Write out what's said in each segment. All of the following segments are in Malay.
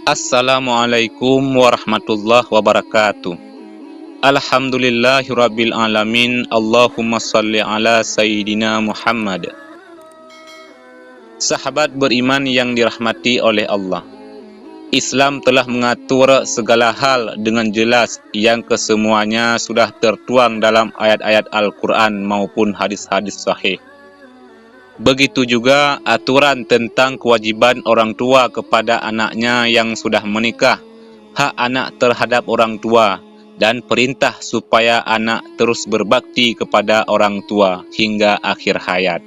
Assalamualaikum warahmatullahi wabarakatuh. Alhamdulillahirabbil alamin. Allahumma shalli ala sayyidina Muhammad. Sahabat beriman yang dirahmati oleh Allah, Islam telah mengatur segala hal dengan jelas yang kesemuanya sudah tertuang dalam ayat-ayat Al-Quran maupun hadis-hadis sahih. Begitu juga aturan tentang kewajiban orang tua kepada anaknya yang sudah menikah, hak anak terhadap orang tua, dan perintah supaya anak terus berbakti kepada orang tua hingga akhir hayat.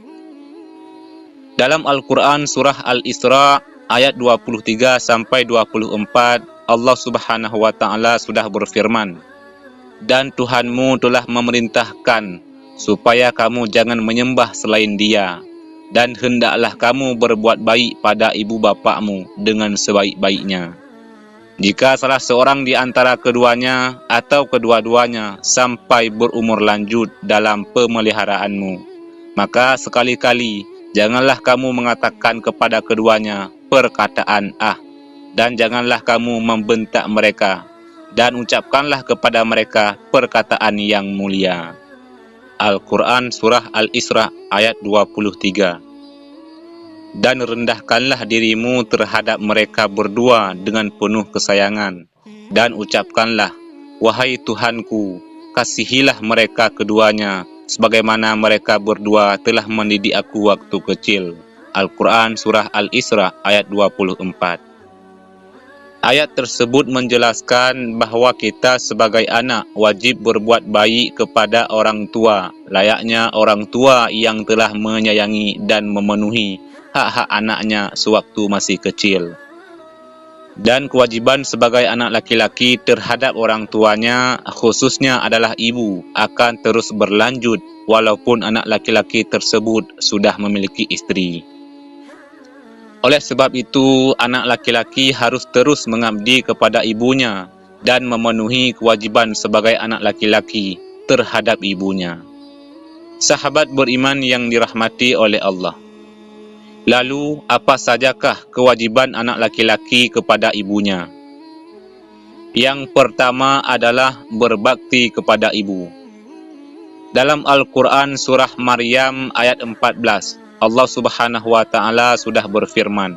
Dalam Al-Quran surah Al-Isra ayat 23-24, Allah Subhanahu wa Ta'ala sudah berfirman, "Dan Tuhanmu telah memerintahkan supaya kamu jangan menyembah selain Dia, dan hendaklah kamu berbuat baik pada ibu bapakmu dengan sebaik-baiknya. Jika salah seorang di antara keduanya atau kedua-duanya sampai berumur lanjut dalam pemeliharaanmu, maka sekali-kali janganlah kamu mengatakan kepada keduanya perkataan dan janganlah kamu membentak mereka, dan ucapkanlah kepada mereka perkataan yang mulia." Al-Quran surah Al-Isra ayat 23. Dan rendahkanlah dirimu terhadap mereka berdua dengan penuh kesayangan, dan ucapkanlah, "Wahai Tuhanku, kasihilah mereka keduanya, sebagaimana mereka berdua telah mendidik aku waktu kecil." Al-Quran surah Al-Isra ayat 24. Ayat tersebut menjelaskan bahawa kita sebagai anak wajib berbuat baik kepada orang tua, layaknya orang tua yang telah menyayangi dan memenuhi hak-hak anaknya sewaktu masih kecil. Dan kewajiban sebagai anak laki-laki terhadap orang tuanya, khususnya adalah ibu, akan terus berlanjut walaupun anak laki-laki tersebut sudah memiliki istri. Oleh sebab itu, anak laki-laki harus terus mengabdi kepada ibunya dan memenuhi kewajiban sebagai anak laki-laki terhadap ibunya. Sahabat beriman yang dirahmati oleh Allah, lalu apa sajakah kewajiban anak laki-laki kepada ibunya? Yang pertama adalah berbakti kepada ibu. Dalam Al-Quran surah Maryam ayat 14, Allah Subhanahu wa Ta'ala sudah berfirman,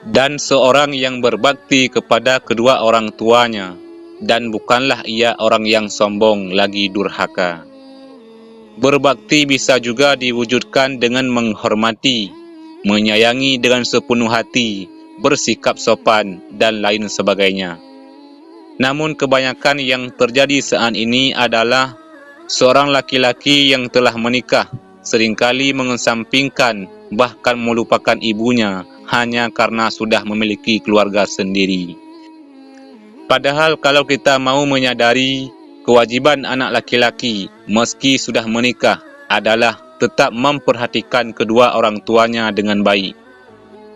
"Dan seorang yang berbakti kepada kedua orang tuanya, dan bukanlah ia orang yang sombong lagi durhaka." Berbakti bisa juga diwujudkan dengan menghormati, menyayangi dengan sepenuh hati, bersikap sopan, dan lain sebagainya. Namun kebanyakan yang terjadi saat ini adalah seorang laki-laki yang telah menikah seringkali mengesampingkan bahkan melupakan ibunya hanya karena sudah memiliki keluarga sendiri. Padahal kalau kita mau menyadari, kewajiban anak laki-laki meski sudah menikah adalah tetap memperhatikan kedua orang tuanya dengan baik.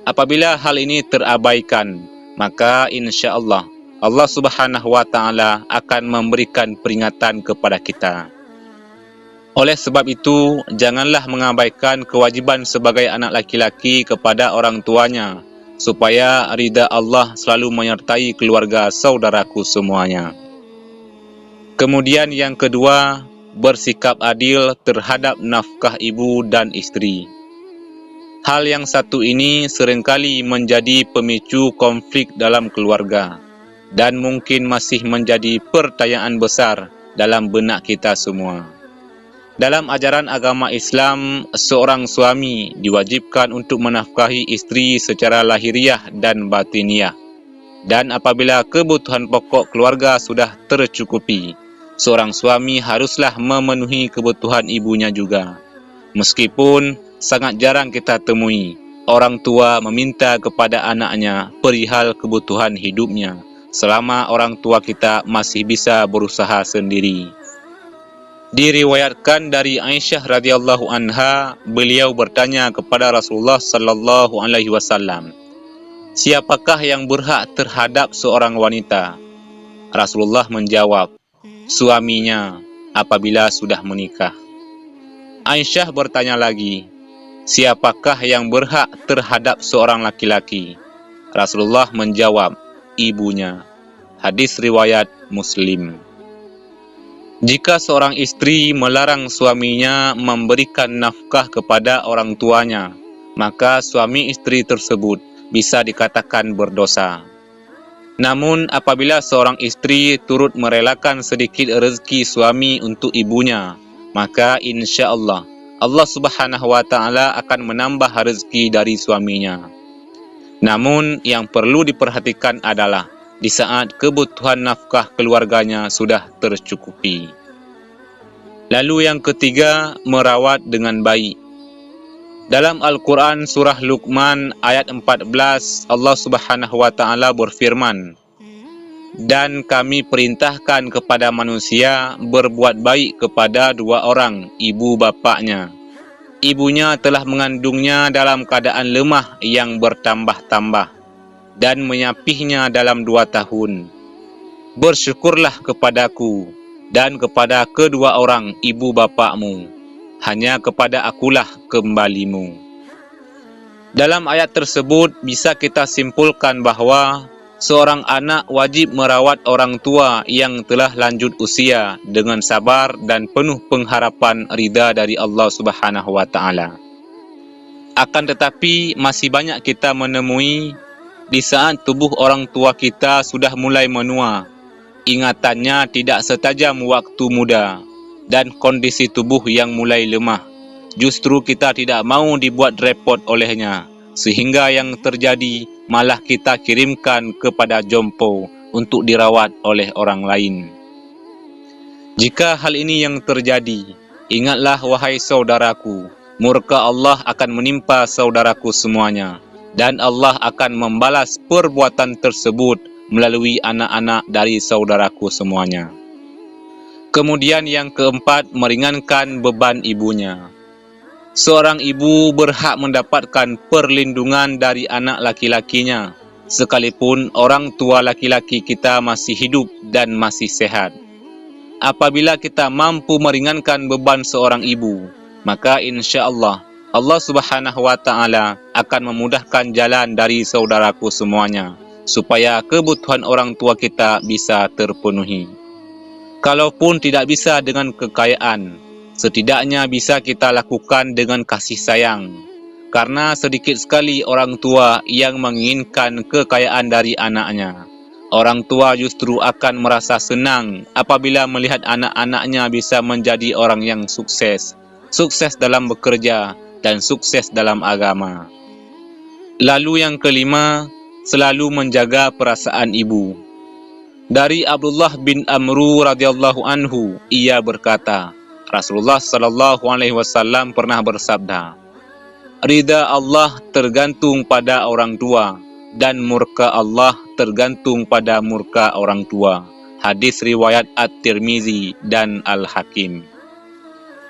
Apabila hal ini terabaikan, maka insya-Allah Allah Subhanahu wa Ta'ala akan memberikan peringatan kepada kita. Oleh sebab itu, janganlah mengabaikan kewajiban sebagai anak laki-laki kepada orang tuanya, supaya ridha Allah selalu menyertai keluarga saudaraku semuanya. Kemudian yang kedua, bersikap adil terhadap nafkah ibu dan istri. Hal yang satu ini seringkali menjadi pemicu konflik dalam keluarga, dan mungkin masih menjadi pertanyaan besar dalam benak kita semua. Dalam ajaran agama Islam, seorang suami diwajibkan untuk menafkahi istri secara lahiriah dan batiniah. Dan apabila kebutuhan pokok keluarga sudah tercukupi, seorang suami haruslah memenuhi kebutuhan ibunya juga. Meskipun sangat jarang kita temui orang tua meminta kepada anaknya perihal kebutuhan hidupnya, selama orang tua kita masih bisa berusaha sendiri. Diriwayatkan dari Aisyah radhiyallahu anha, beliau bertanya kepada Rasulullah sallallahu alaihi wasallam, "Siapakah yang berhak terhadap seorang wanita?" Rasulullah menjawab, "Suaminya apabila sudah menikah." Aisyah bertanya lagi, "Siapakah yang berhak terhadap seorang laki-laki?" Rasulullah menjawab, ibunya. Hadis riwayat Muslim. Jika seorang istri melarang suaminya memberikan nafkah kepada orang tuanya, maka suami istri tersebut bisa dikatakan berdosa. Namun apabila seorang istri turut merelakan sedikit rezeki suami untuk ibunya, maka insya-Allah Allah Subhanahu wa taala akan menambah rezeki dari suaminya. Namun yang perlu diperhatikan adalah di saat kebutuhan nafkah keluarganya sudah tercukupi. Lalu yang ketiga, merawat dengan baik. Dalam Al-Quran surah Luqman ayat 14, Allah Subhanahu wa taala berfirman, "Dan kami perintahkan kepada manusia berbuat baik kepada dua orang, ibu bapaknya. Ibunya telah mengandungnya dalam keadaan lemah yang bertambah-tambah dan menyapihnya dalam 2 tahun. Bersyukurlah kepadaku dan kepada kedua orang ibu bapakmu. Hanya kepada akulah kembalimu." Dalam ayat tersebut bisa kita simpulkan bahawa seorang anak wajib merawat orang tua yang telah lanjut usia dengan sabar dan penuh pengharapan ridha dari Allah Subhanahu wa taala. Akan tetapi masih banyak kita menemui di saat tubuh orang tua kita sudah mulai menua, ingatannya tidak setajam waktu muda, dan kondisi tubuh yang mulai lemah. Justru kita tidak mau dibuat repot olehnya, sehingga yang terjadi malah kita kirimkan kepada jompo untuk dirawat oleh orang lain. Jika hal ini yang terjadi, ingatlah wahai saudaraku, murka Allah akan menimpa saudaraku semuanya, dan Allah akan membalas perbuatan tersebut melalui anak-anak dari saudaraku semuanya. Kemudian yang keempat, meringankan beban ibunya. Seorang ibu berhak mendapatkan perlindungan dari anak laki-lakinya, sekalipun orang tua laki-laki kita masih hidup dan masih sehat. Apabila kita mampu meringankan beban seorang ibu, maka insya-Allah Allah Subhanahu wa taala akan memudahkan jalan dari saudaraku semuanya, supaya kebutuhan orang tua kita bisa terpenuhi. Kalaupun tidak bisa dengan kekayaan, setidaknya bisa kita lakukan dengan kasih sayang. Karena sedikit sekali orang tua yang menginginkan kekayaan dari anaknya. Orang tua justru akan merasa senang apabila melihat anak-anaknya bisa menjadi orang yang sukses. Sukses dalam bekerja dan sukses dalam agama. Lalu yang kelima, selalu menjaga perasaan ibu. Dari Abdullah bin Amru radhiyallahu anhu, ia berkata, Rasulullah sallallahu alaihi wasallam pernah bersabda, "Ridha Allah tergantung pada orang tua dan murka Allah tergantung pada murka orang tua." Hadis riwayat At-Tirmizi dan Al-Hakim.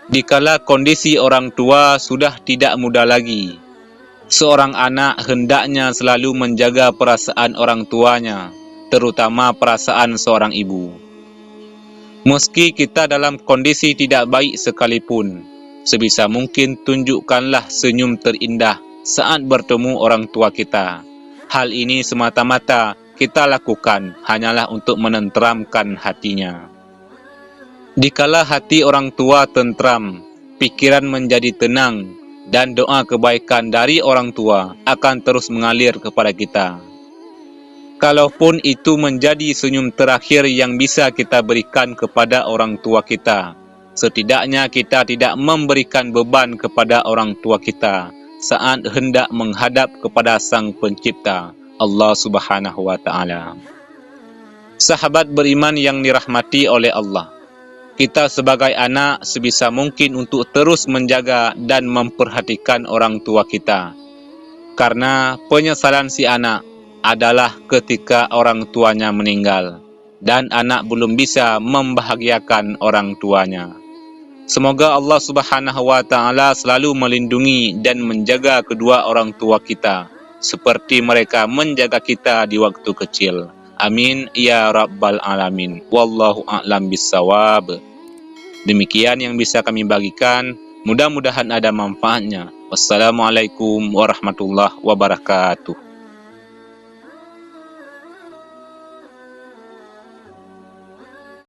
Dikala kondisi orang tua sudah tidak muda lagi, seorang anak hendaknya selalu menjaga perasaan orang tuanya, terutama perasaan seorang ibu. Meski kita dalam kondisi tidak baik sekalipun, sebisa mungkin tunjukkanlah senyum terindah saat bertemu orang tua kita. Hal ini semata-mata kita lakukan hanyalah untuk menenteramkan hatinya. Dikala hati orang tua tentram, pikiran menjadi tenang, dan doa kebaikan dari orang tua akan terus mengalir kepada kita. Kalaupun itu menjadi senyum terakhir yang bisa kita berikan kepada orang tua kita, setidaknya kita tidak memberikan beban kepada orang tua kita saat hendak menghadap kepada Sang Pencipta, Allah Subhanahu wa taala. Sahabat beriman yang dirahmati oleh Allah, kita sebagai anak sebisa mungkin untuk terus menjaga dan memperhatikan orang tua kita. Karena penyesalan si anak adalah ketika orang tuanya meninggal dan anak belum bisa membahagiakan orang tuanya. Semoga Allah Subhanahu wa taala selalu melindungi dan menjaga kedua orang tua kita seperti mereka menjaga kita di waktu kecil. Amin ya rabbal alamin. Wallahu a'lam bissawab. Demikian yang bisa kami bagikan, mudah-mudahan ada manfaatnya. Wassalamualaikum warahmatullahi wabarakatuh.